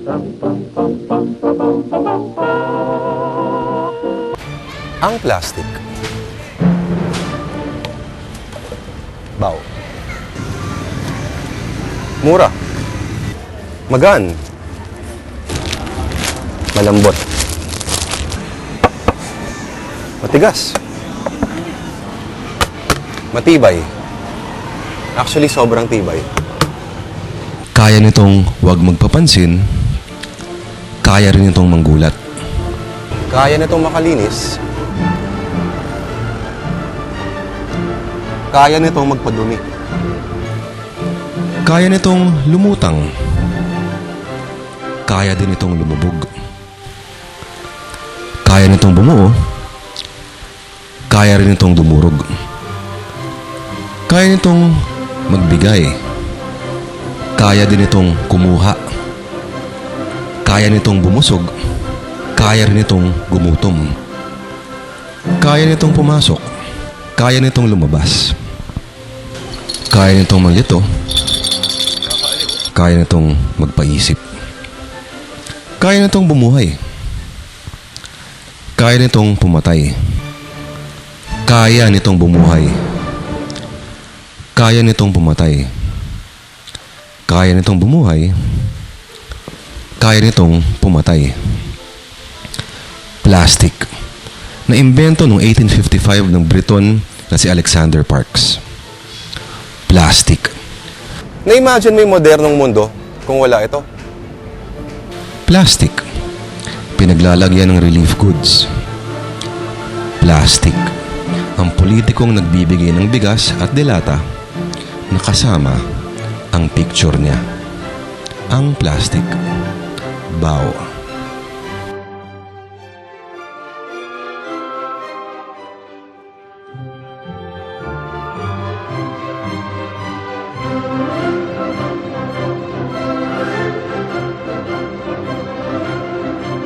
Ang plastic. Bao. Mura. Magaan. Malambot. Matigas. Matibay. Actually, sobrang tibay. Kaya nitong huwag magpapansin, kaya rin itong manggulat. Kaya nitong makalinis. Kaya nitong magpadumi. Kaya nitong lumutang. Kaya din itong lumubog. Kaya nitong bumuo. Kaya rin itong dumurog. Kaya nitong magbigay. Kaya din itong kumuha. Kaya nitong bumusog. Kaya rin itong gumutom. Kaya nitong pumasok. Kaya nitong lumabas. Kaya nitong maglito. Kaya nitong magpaisip. Kaya nitong bumuhay. Kaya nitong pumatay. Kaya nitong bumuhay. Kaya nitong pumatay. Kaya nitong bumuhay. Kaya nitong pumatay. Plastic. Na-imbento noong 1855 ng Briton na si Alexander Parkes. Plastic. Na-imagine mo yung modernong mundo kung wala ito? Plastic. Pinaglalagyan ng relief goods. Plastic. Ang politikong nagbibigay ng bigas at delata na kasama ang picture niya. Ang plastic. Bao.